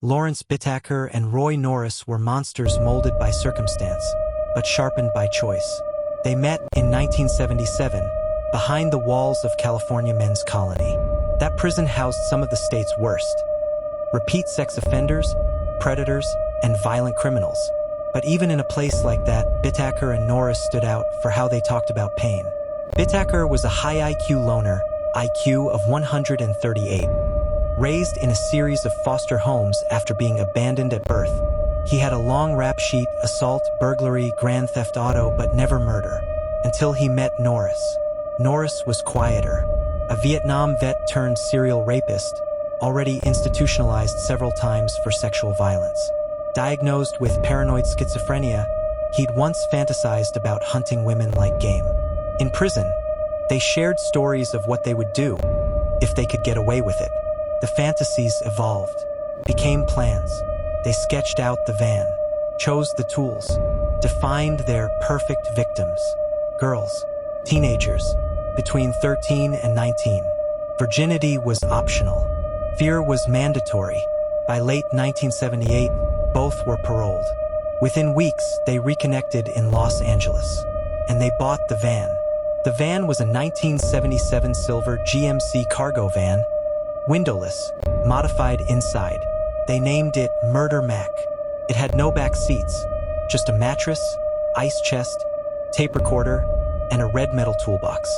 Lawrence Bittaker and Roy Norris were monsters molded by circumstance, but sharpened by choice. They met in 1977, behind the walls of California Men's Colony. That prison housed some of the state's worst. Repeat sex offenders, predators, and violent criminals. But even in a place like that, Bittaker and Norris stood out for how they talked about pain. Bittaker was a high IQ loner, IQ of 138. Raised in a series of foster homes after being abandoned at birth. He had a long rap sheet: assault, burglary, grand theft auto, but never murder. Until he met Norris. Norris was quieter. A Vietnam vet turned serial rapist, already institutionalized several times for sexual violence. Diagnosed with paranoid schizophrenia, he'd once fantasized about hunting women like game. In prison, they shared stories of what they would do if they could get away with it. The fantasies evolved, became plans. They sketched out the van, chose the tools, defined their perfect victims. Girls, teenagers, between 13 and 19. Virginity was optional. Fear was mandatory. By late 1978, both were paroled. Within weeks, they reconnected in Los Angeles. And they bought the van. The van was a 1977 silver GMC cargo van, windowless, modified inside. They named it Murder Mac. It had no back seats, just a mattress, ice chest, tape recorder, and a red metal toolbox.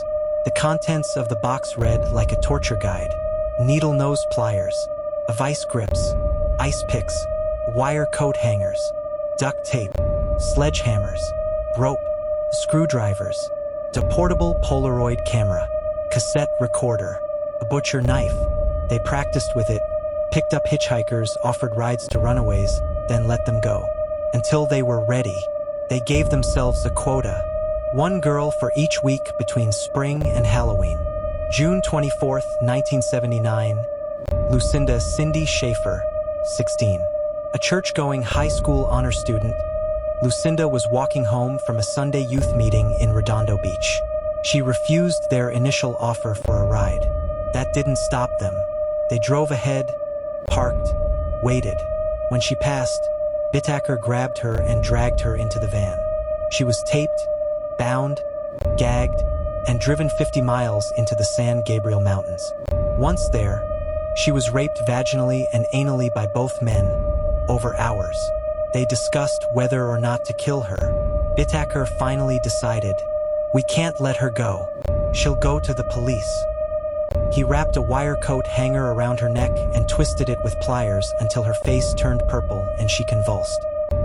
The contents of the box read like a torture guide: needle nose pliers, vice grips, ice picks, wire coat hangers, duct tape, sledgehammers, rope, screwdrivers, a portable Polaroid camera, cassette recorder, a butcher knife. They practiced with it, picked up hitchhikers, offered rides to runaways, then let them go. Until they were ready, they gave themselves a quota: one girl for each week between spring and Halloween. June 24, 1979, Lucinda Cindy Schaefer, 16. A church-going high school honor student, Lucinda was walking home from a Sunday youth meeting in Redondo Beach. She refused their initial offer for a ride. That didn't stop them. They drove ahead, parked, waited. When she passed, Bittaker grabbed her and dragged her into the van. She was taped, bound, gagged, and driven 50 miles into the San Gabriel Mountains. Once there, she was raped vaginally and anally by both men, over hours. They discussed whether or not to kill her. Bittaker finally decided, "We can't let her go. She'll go to the police." He wrapped a wire coat hanger around her neck and twisted it with pliers until her face turned purple and she convulsed.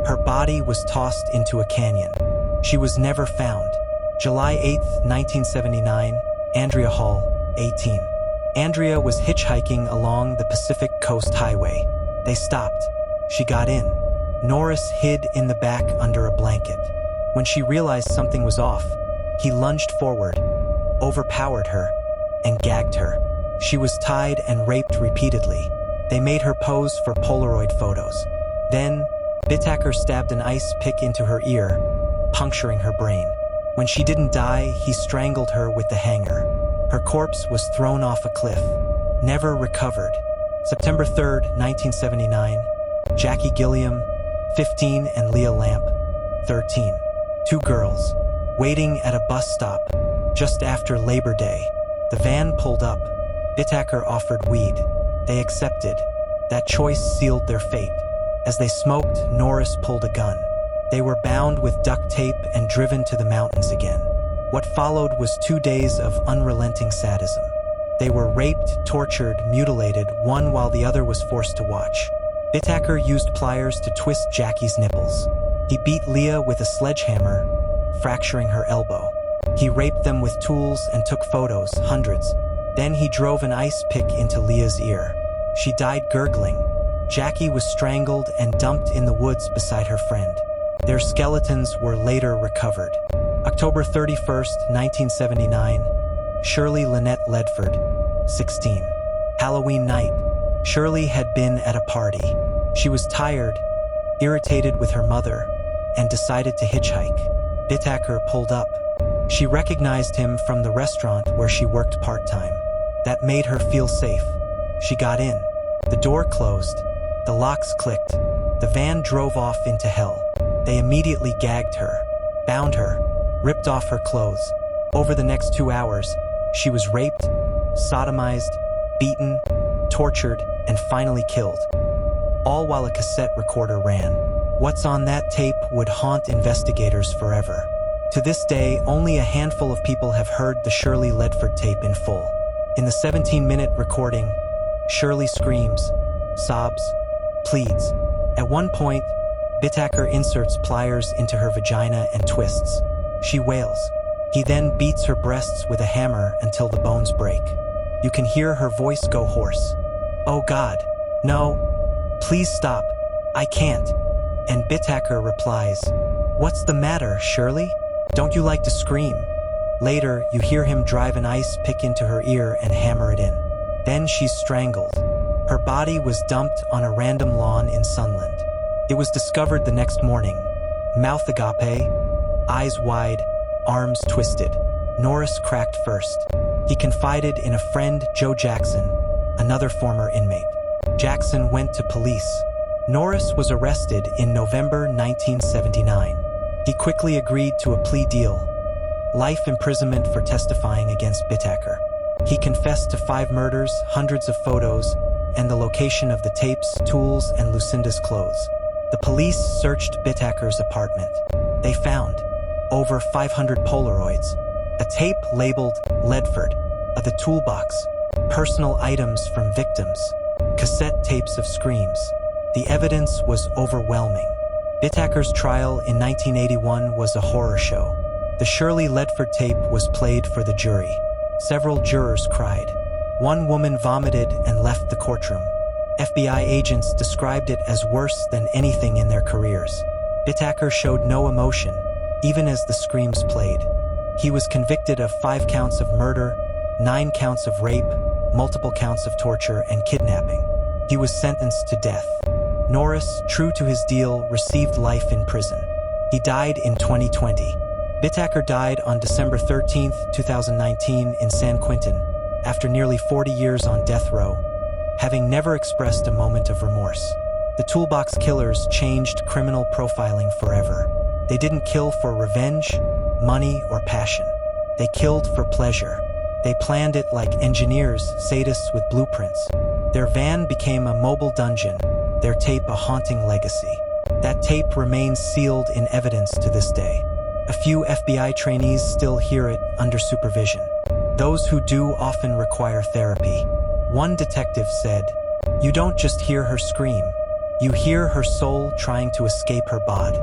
Her body was tossed into a canyon. She was never found. July 8, 1979, Andrea Hall, 18. Andrea was hitchhiking along the Pacific Coast Highway. They stopped. She got in. Norris hid in the back under a blanket. When she realized something was off, he lunged forward, overpowered her, and gagged her. She was tied and raped repeatedly. They made her pose for Polaroid photos. Then, Bittaker stabbed an ice pick into her ear, puncturing her brain. When she didn't die, he strangled her with the hanger. Her corpse was thrown off a cliff, never recovered. September 3, 1979, Jackie Gilliam, 15, and Leah Lamp, 13. Two girls, waiting at a bus stop, just after Labor Day. The van pulled up. Bittaker offered weed. They accepted. That choice sealed their fate. As they smoked, Norris pulled a gun. They were bound with duct tape and driven to the mountains again. What followed was 2 days of unrelenting sadism. They were raped, tortured, mutilated, one while the other was forced to watch. Bittaker used pliers to twist Jackie's nipples. He beat Leah with a sledgehammer, fracturing her elbow. He raped them with tools and took photos, hundreds. Then he drove an ice pick into Leah's ear. She died gurgling. Jackie was strangled and dumped in the woods beside her friend. Their skeletons were later recovered. October 31st, 1979, Shirley Lynette Ledford, 16. Halloween night. Shirley had been at a party. She was tired, irritated with her mother, and decided to hitchhike. Bittaker pulled up. She recognized him from the restaurant where she worked part-time. That made her feel safe. She got in. The door closed. The locks clicked. The van drove off into hell. They immediately gagged her, bound her, ripped off her clothes. Over the next 2 hours, she was raped, sodomized, beaten, tortured, and finally killed. All while a cassette recorder ran. What's on that tape would haunt investigators forever. To this day, only a handful of people have heard the Shirley Ledford tape in full. In the 17-minute recording, Shirley screams, sobs, pleads. At one point, Bittaker inserts pliers into her vagina and twists. She wails. He then beats her breasts with a hammer until the bones break. You can hear her voice go hoarse. "Oh God, no. Please stop. I can't." And Bittaker replies, "What's the matter, Shirley? Don't you like to scream?" Later, you hear him drive an ice pick into her ear and hammer it in. Then she's strangled. Her body was dumped on a random lawn in Sunland. It was discovered the next morning. Mouth agape, eyes wide, arms twisted. Norris cracked first. He confided in a friend, Joe Jackson, another former inmate. Jackson went to police. Norris was arrested in November 1979. He quickly agreed to a plea deal: life imprisonment for testifying against Bittaker. He confessed to 5 murders, hundreds of photos, and the location of the tapes, tools, and Lucinda's clothes. The police searched Bittaker's apartment. They found over 500 Polaroids, a tape labeled Ledford, of the Toolbox, personal items from victims, cassette tapes of screams. The evidence was overwhelming. Bittaker's trial in 1981 was a horror show. The Shirley Ledford tape was played for the jury. Several jurors cried. One woman vomited and left the courtroom. FBI agents described it as worse than anything in their careers. Bittaker showed no emotion, even as the screams played. He was convicted of 5 counts of murder, 9 counts of rape, multiple counts of torture, and kidnapping. He was sentenced to death. Norris, true to his deal, received life in prison. He died in 2020. Bittaker died on December 13, 2019 in San Quentin, after nearly 40 years on death row, having never expressed a moment of remorse. The Toolbox Killers changed criminal profiling forever. They didn't kill for revenge, money, or passion. They killed for pleasure. They planned it like engineers, sadists with blueprints. Their van became a mobile dungeon, their tape a haunting legacy. That tape remains sealed in evidence to this day. A few FBI trainees still hear it under supervision. Those who do often require therapy. One detective said, "You don't just hear her scream. You hear her soul trying to escape her bod."